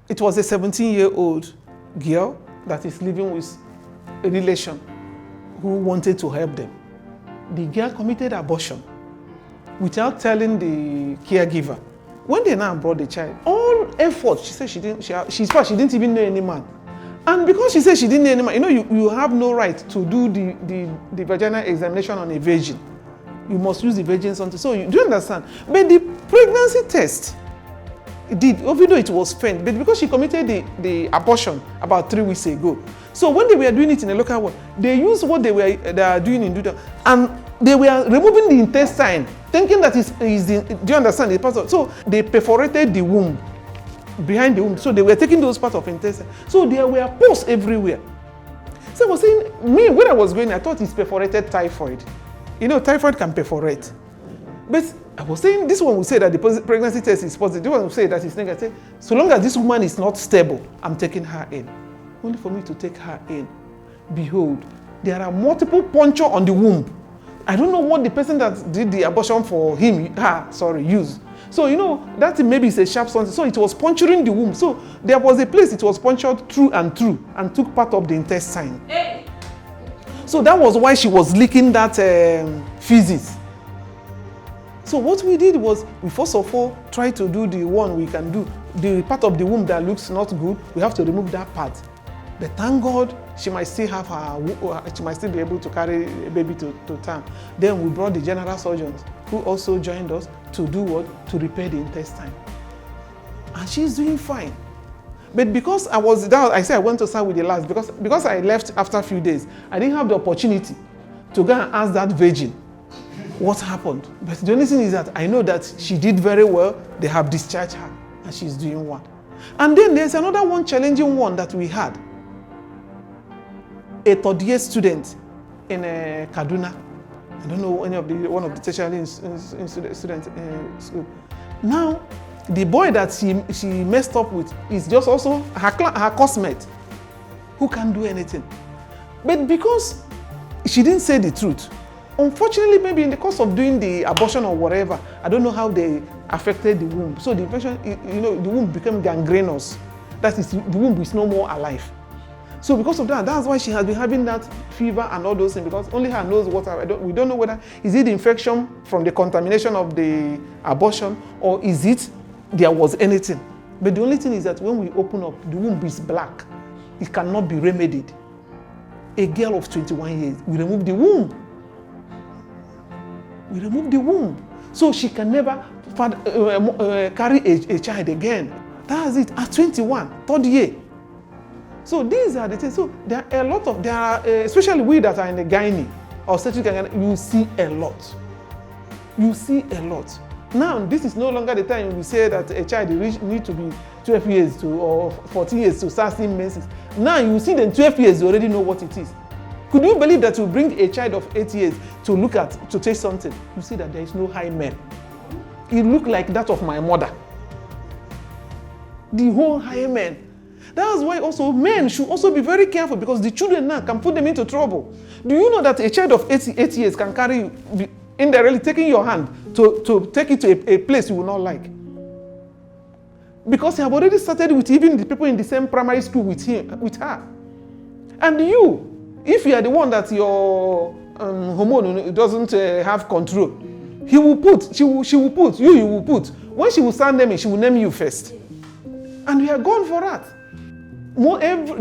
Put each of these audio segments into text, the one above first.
It was a 17-year-old girl that is living with a relation who wanted to help them. The girl committed abortion without telling the caregiver. When they now brought the child, all effort, she said she didn't even know any man. And because she said she didn't know any man, you know, you have no right to do the vaginal examination on a virgin. You must use the virgin something. So do you understand? But the pregnancy test, it did, even though it was faint, but because she committed the abortion about 3 weeks ago. So when they were doing it in a local ward, they used what they are doing in Duda, and they were removing the intestine, thinking that do you understand the part of, so they perforated the womb, behind the womb. So they were taking those parts of intestine. So there were pus everywhere. So I was saying, when I was going, I thought it's perforated typhoid. You know, typhoid can perforate. But I was saying, this one will say that the pregnancy test is positive. This one will say that it's negative. So long as this woman is not stable, I'm taking her in. Only for me to take her in. Behold, there are multiple punctures on the womb. I don't know what the person that did the abortion for him, used. So, you know, that maybe is a sharp something. So it was puncturing the womb. So there was a place it was punctured through and took part of the intestine. Hey. So that was why she was leaking that feces. So what we did was, we first of all tried to do the one we can do. The part of the womb that looks not good, we have to remove that part. But thank God, she might still have she might still be able to carry a baby to term. Then we brought the general surgeons, who also joined us to do what? To repair the intestine. And she's doing fine. But because I was down, I said I went to start with the last, because I left after a few days, I didn't have the opportunity to go and ask that virgin what happened. But the only thing is that I know that she did very well, they have discharged her, and she's doing one. And then there's another one challenging one that we had. A third-year student in Kaduna. I don't know one of the tertiary students in school. Now, the boy that she messed up with is just also her classmate, who can't do anything. But because she didn't say the truth, unfortunately, maybe in the course of doing the abortion or whatever, I don't know how they affected the womb. So the infection, you know, the womb became gangrenous. That is, the womb is no more alive. So because of that, that's why she has been having that fever and all those things, because only her knows what we don't know whether is it the infection from the contamination of the abortion, or is it there was anything. But the only thing is that when we open up, the womb is black. It cannot be remedied. A girl of 21 years, we remove the womb. We remove the womb. So she can never carry a child again. That's it, at 21, third year. So these are the things. So there are a lot of, especially we that are in the gynae or obstetric, you see a lot. You see a lot. Now, this is no longer the time we say that a child needs to be 12 years or 14 years to start seeing menses. Now you see them 12 years, you already know what it is. Could you believe that you bring a child of 8 years to taste something? You see that there is no hymen. It looked like that of my mother. The whole hymen. That's why also men should also be very careful, because the children now can put them into trouble. Do you know that a child of 8 years can carry you, indirectly taking your hand to take it to a place you will not like? Because you have already started with even the people in the same primary school with her. And you, if you are the one that your hormone doesn't have control, you will put. When she will start naming, she will name you first. And we are gone for that.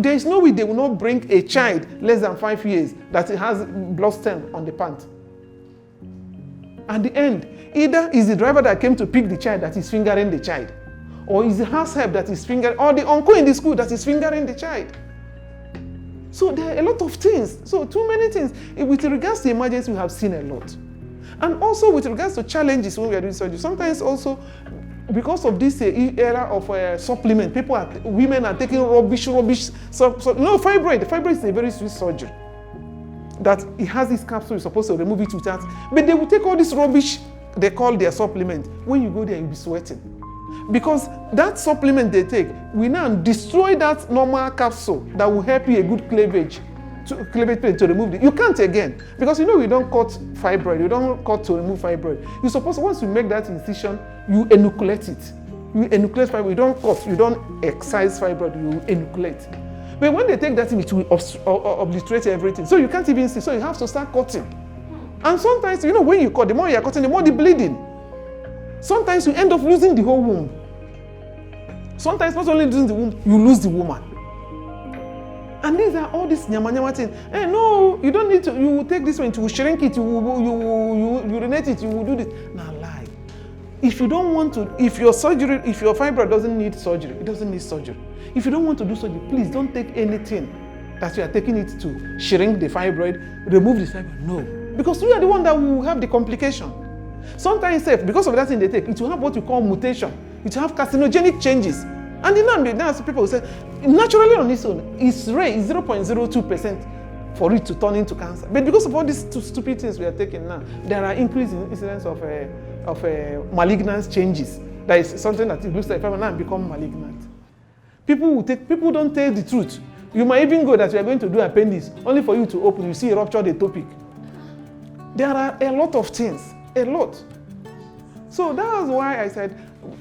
There is no way they will not bring a child less than 5 years that has blood stain on the pant. At the end, either is the driver that came to pick the child that is fingering the child, or is the house help that is fingering, or the uncle in the school that is fingering the child. So there are a lot of things. So too many things. With regards to emergency, we have seen a lot. And also with regards to challenges when we are doing surgery, sometimes also because of this era of supplement, women are taking rubbish. Fibroid is a very sweet surgery. That it has this capsule, you're supposed to remove it without. But they will take all this rubbish they call their supplement. When you go there, you'll be sweating. Because that supplement they take will now destroy that normal capsule that will help you a good cleavage to remove it. You can't again. Because you know we don't cut fibroid, you don't cut to remove fibroid. You're supposed to, once you make that incision, you inoculate it. You enucleate fibroid, you don't cut, you don't excise fibroid, you enucleate. But when they take that thing, it will obliterate everything. So you can't even see, so you have to start cutting. And sometimes, you know, when you cut, the more you're cutting, the more the bleeding. Sometimes you end up losing the whole womb. Sometimes not only losing the womb, you lose the woman. And these are all these nyama things. Hey, no, you don't need to, you will take this one, you will shrink it, you will urinate it, you will do this. Now lie. If you don't want to, if your fibroid doesn't need surgery, it doesn't need surgery. If you don't want to do surgery, please don't take anything that you are taking it to shrink the fibroid, remove the fibroid. No. Because you are the one that will have the complication. Sometimes, because of that thing they take, it will have what we call mutation. It will have carcinogenic changes. And then people will say, naturally on its own, its rate is 0.02% for it to turn into cancer. But because of all these stupid things we are taking now, there are increasing incidence of malignant changes. That is something that it looks like now become malignant. People don't tell the truth. You might even go that you are going to do appendix, only for you to open, you see a ruptured ectopic. There are a lot of things, a lot. So that's why I said,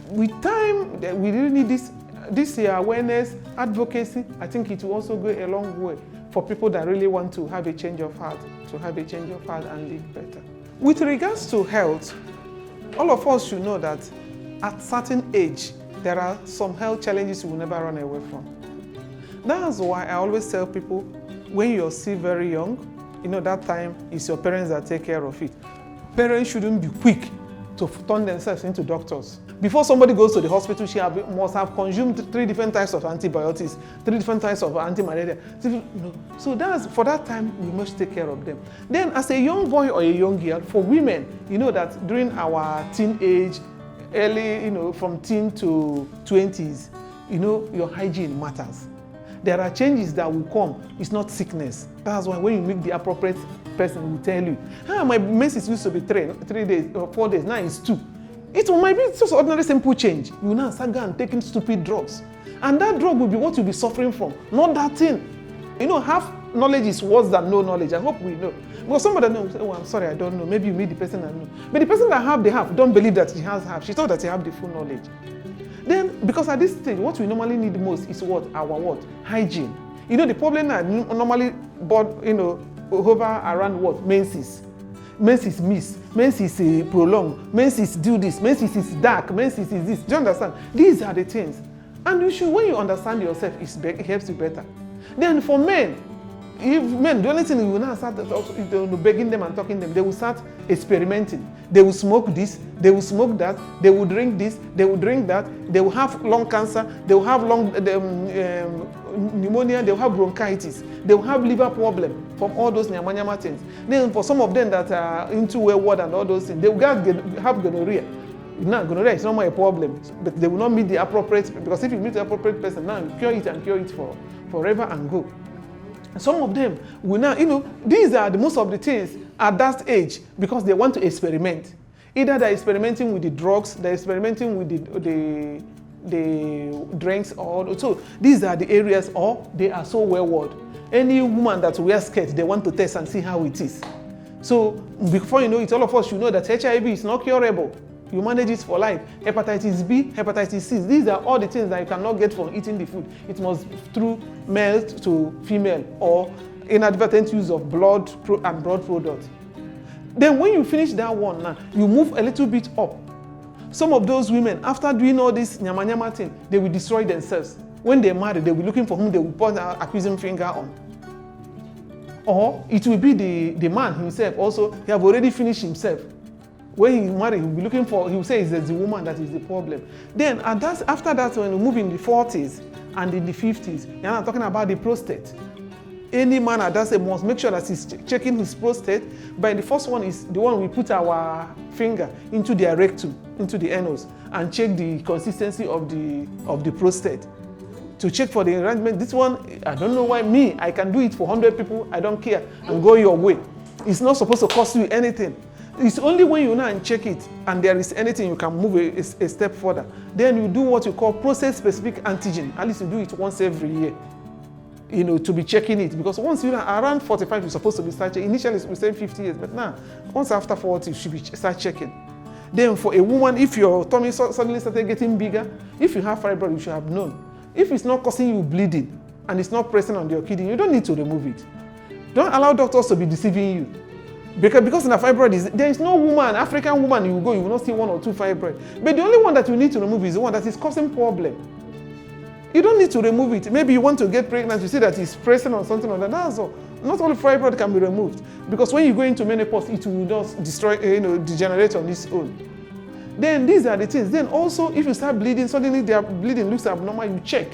with time, we really need this awareness, advocacy. I think it will also go a long way for people that really want to have a change of heart, and live better. With regards to health, all of us should know that at certain age, there are some health challenges you will never run away from. That's why I always tell people, when you're still very young, you know, that time is your parents that take care of it. Parents shouldn't be quick to turn themselves into doctors. Before somebody goes to the hospital, she must have consumed 3 different types of antibiotics, 3 different types of anti-malaria. So for that time, we must take care of them. Then as a young boy or a young girl, for women, you know that during our teenage, early, you know, from teen to 20s, you know, your hygiene matters. There are changes that will come. It's not sickness. That's why when you meet the appropriate person, will tell you, my menses used to be 3 days or 4 days, now it's 2. It might be just ordinary simple change. You now start and taking stupid drugs. And that drug will be what you'll be suffering from, not that thing. You know, half knowledge is worse than no knowledge. I hope we know. Because somebody knows, oh, I'm sorry, I don't know. Maybe you meet the person that knows. But the person that have the half don't believe that he has half. She thought that he have the full knowledge. Then, because at this stage, what we normally need most is what? Our hygiene. You know, the problem that normally, hover around what? Menses. Menses miss. Menses prolong. Menses do this. Menses is dark. Menses is this. Do you understand? These are the things. And you should, when you understand yourself, it helps you better. Then for men, if men, the only thing you will now start begging them and talking to them, they will start experimenting. They will smoke this, they will smoke that, they will drink this, they will drink that, they will have lung cancer, they will have pneumonia, they will have bronchitis, they will have liver problem from all those nyama things. Then for some of them that are into wayward and all those things, they will have gonorrhea. Now, gonorrhea is not more a problem, but they will not meet the appropriate, because if you meet the appropriate person, now you cure it and cure it forever and go. Some of them will now, these are most of the things at that age because they want to experiment. Either they're experimenting with the drugs, they're experimenting with the drinks, so these are the areas, or they are so wayward. Any woman that wears skirts, they want to test and see how it is. So before you know it, all of us should know that HIV is not curable. You manage it for life. Hepatitis B, hepatitis C, these are all the things that you cannot get from eating the food. It must through male to female or inadvertent use of blood and blood products. Then when you finish that one now, you move a little bit up. Some of those women, after doing all this nyama thing, they will destroy themselves. When they marry, they will be looking for whom they will point an accusing finger on. Or it will be the man himself also, he have already finished himself. When he marry, he'll be looking for, he will say it's the woman that is the problem. Then after that, when we move in the 40s and in the 50s, you're not talking about the prostate. Any man at that age must make sure that he's checking his prostate. But the first one is the one we put our finger into the rectum, into the anus, and check the consistency of the prostate. To check for the arrangement. This one, I don't know why I can do it for 100 people, I don't care, and go your way. It's not supposed to cost you anything. It's only when you now check it and there is anything you can move a step further. Then you do what you call prostate-specific antigen. At least you do it once every year, to be checking it. Because once you're around 45, you're supposed to be start checking. Initially, we say 50 years, but now, once after 40, you should start checking. Then for a woman, if your tummy suddenly started getting bigger, if you have fibroid, you should have known. If it's not causing you bleeding and it's not pressing on your kidney, you don't need to remove it. Don't allow doctors to be deceiving you. Because in a fibroid, there is no woman, African woman, you will not see 1 or 2 fibroids. But the only one that you need to remove is the one that is causing problem. You don't need to remove it. Maybe you want to get pregnant, you see that it's pressing on something or that. That's all. Not all fibroid can be removed. Because when you go into menopause, it will just destroy, degenerate on its own. Then these are the things. Then also, if you start bleeding, suddenly their bleeding looks abnormal, you check.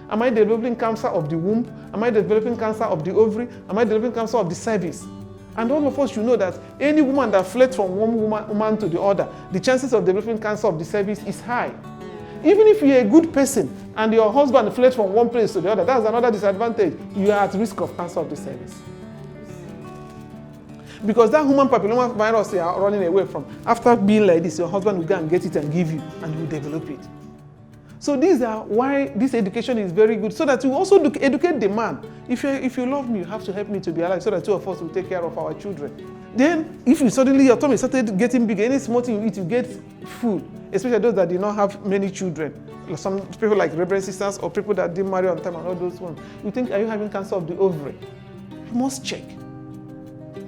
Am I developing cancer of the womb? Am I developing cancer of the ovary? Am I developing cancer of the cervix? And all of us should know that any woman that fled from one woman to the other, the chances of developing cancer of the cervix is high. Even if you're a good person and your husband fled from one place to the other, that's another disadvantage. You are at risk of cancer of the cervix. Because that human papilloma virus you are running away from, after being like this, your husband will go and get it and give you, and you will develop it. So these are why this education is very good, so that you also educate the man. If you love me, you have to help me to be alive, so that 2 of us will take care of our children. Then, if you suddenly your tummy started getting big, any small thing you eat, you get food, especially those that did not have many children. Some people like Reverend sisters or people that didn't marry on time and all those ones. You think, are you having cancer of the ovary? You must check.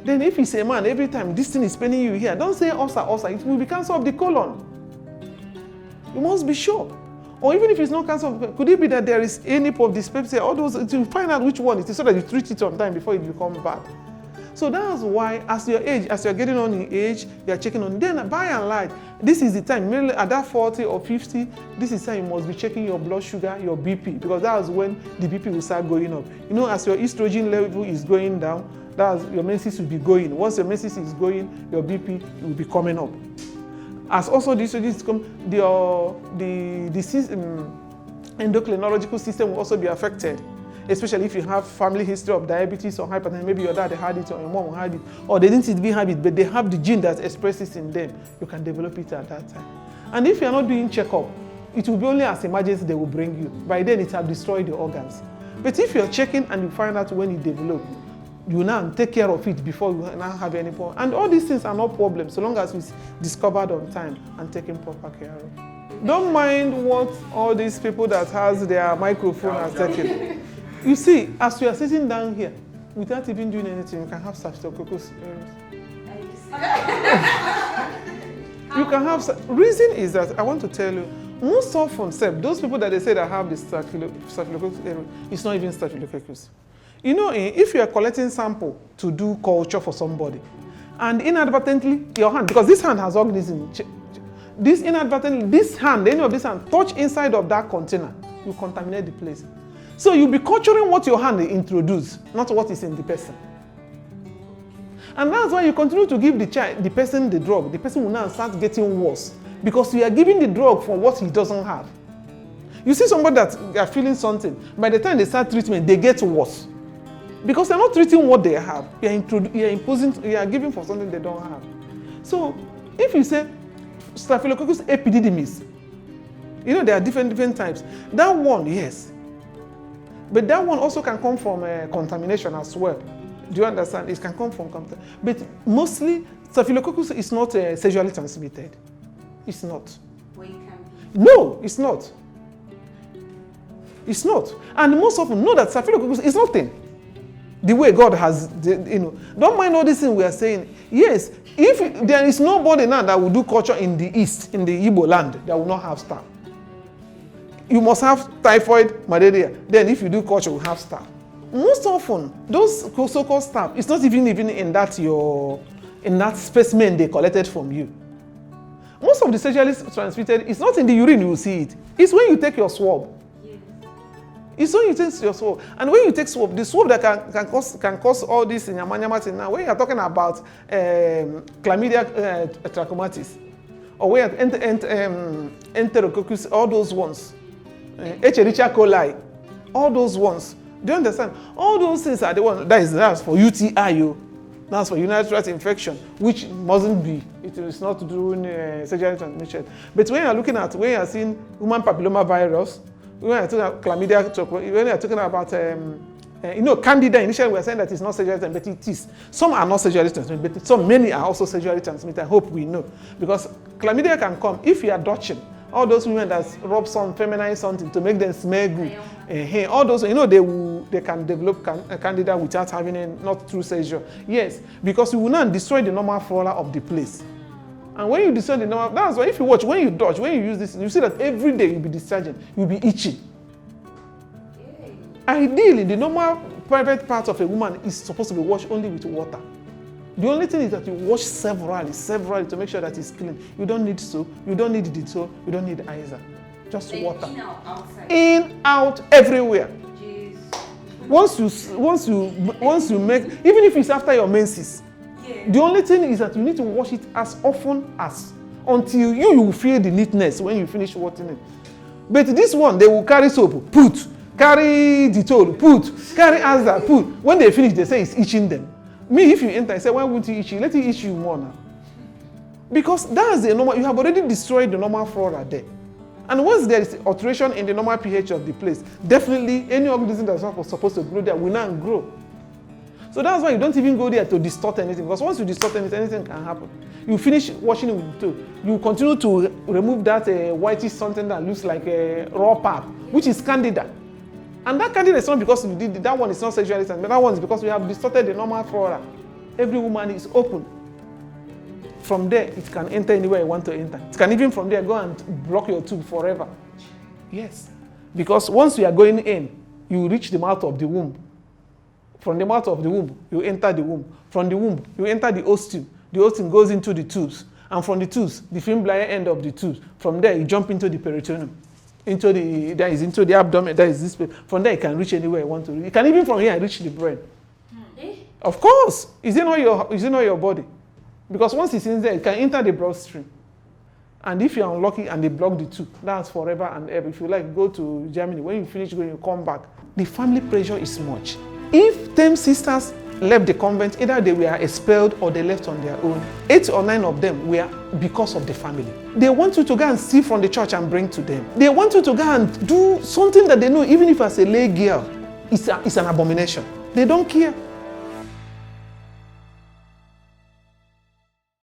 Then if it's a man, every time this thing is paining you here, don't say ulcer, it will be cancer of the colon. You must be sure. Or even if it's not cancer, could it be that there is any of dyspepsia, all those, to find out which one it is so that you treat it on time before it becomes bad. So that's why as you're getting on in age, you're checking on. Then by and large, this is the time, mainly at that 40 or 50, this is the time you must be checking your blood sugar, your BP, because that's when the BP will start going up. As your estrogen level is going down, that's your menses will be going. Once your menses is going, your BP will be coming up. As also the estrogens come, the endocrinological system will also be affected, especially if you have family history of diabetes or hypertension. Maybe your dad had it or your mom had it, or they didn't even have it, but they have the gene that expresses in them. You can develop it at that time. And if you're not doing checkup, it will be only as emergency they will bring you. By then it will destroy the organs. But if you're checking and you find out when it develops, you now take care of it before you now have any problem. And all these things are not problems so long as it's discovered on time and taken proper care of. Don't mind what all these people that has their microphone are taking. You see, as you are sitting down here, without even doing anything, you can have Staphylococcus You can have, reason is that I want to tell you, most often, those people that they say that have the Staphylococcus aureus, it's not even Staphylococcus. If you are collecting sample to do culture for somebody, and inadvertently your hand, because this hand has organism, this hand, any of this hand, touch inside of that container, you contaminate the place. So you'll be culturing what your hand introduced, not what is in the person. And that's why you continue to give the person the drug. The person will now start getting worse because you are giving the drug for what he doesn't have. You see somebody that are feeling something, by the time they start treatment, they get worse. Because they're not treating what they have. You are giving for something they don't have. So if you say Staphylococcus epididymis, there are different types. That one, yes. But that one also can come from contamination as well. Do you understand? It can come from contamination. But mostly, Staphylococcus is not sexually transmitted. It's not. Well, it can be. No, it's not. It's not. And most often know that Staphylococcus is nothing. The way God has, don't mind all these things we are saying. Yes, if there is nobody now that will do culture in the East, in the Igbo land, that will not have staph. You must have typhoid, malaria. Then if you do culture, you have staph. Most often, those so-called staph, it's not even in that specimen they collected from you. Most of the sexually transmitted, it's not in the urine you will see it. It's when you take your swab. It's when you take your swab. And when you take swab, the swab that can cause all this in yamayama now, when you are talking about chlamydia trachomatis, or when enterococcus, all those ones, Escherichia coli, all those ones. Do you understand? All those things are the ones, that's for UTI, that's for urinary tract infection, which mustn't be. It is not doing sexually transmitted. But when you are seeing human papilloma virus, when you're talking about chlamydia, when you're talking about Candida, initially we were saying that it's not sexually transmitted, but it is. Some are not sexually transmitted, but many are also sexually transmitted. I hope we know. Because chlamydia can come if you are dodging. All those women that rub some feminine something to make them smell good. All those, they can develop candida without having it, not through seizure. Yes, because you will not destroy the normal flora of the place. And when you destroy the normal, that's why if you watch, when you dodge, when you use this, you see that every day you'll be discharging, you'll be itching. Ideally, the normal private part of a woman is supposed to be washed only with water. The only thing is that you wash severally to make sure that it's clean. You don't need soap, you don't need Dettol, you don't need Isa. Just water. In, out, outside. In, out, everywhere. Jeez. Once you make, even if it's after your menses, the only thing is that you need to wash it as often as, until you will feel the neatness when you finish washing it. But this one, they will carry soap, put. Carry Dettol, put. Carry Isa, put. When they finish, they say it's itching them. Me, if you enter, I say, why won't you itch you? Let it itch you more now. Because that's the normal, you have already destroyed the normal flora there. And once there is alteration in the normal pH of the place, definitely any organism that's not supposed to grow there will not grow. So that's why you don't even go there to distort anything. Because once you distort anything can happen. You finish washing it with Dettol. You continue to remove that whitish something that looks like a raw pap, which is candida. And that candida is not because you did that one is not sexually transmitted. That one is because we have distorted the normal flora. Every woman is open. From there, it can enter anywhere you want to enter. It can even from there go and block your tube forever. Yes. Because once you are going in, you reach the mouth of the womb. From the mouth of the womb, you enter the womb. From the womb, you enter the ostium. The ostium goes into the tubes. And from the tubes, the fimbrial end of the tubes. From there, you jump into the peritoneum. Into the abdomen, that is this place. From there, you can reach anywhere you want to reach. You can even from here reach the brain. Of course. Is it not your body? Because once it's in there, it can enter the bloodstream. And if you're unlucky and they block the tube, that's forever and ever. If you like, go to Germany. When you finish going, you come back. The family pressure is much. If 10 sisters left the convent, either they were expelled or they left on their own. 8 or 9 of them were because of the family. They want you to go and steal from the church and bring to them. They want you to go and do something that they know, even if as a lay girl, it's an abomination. They don't care.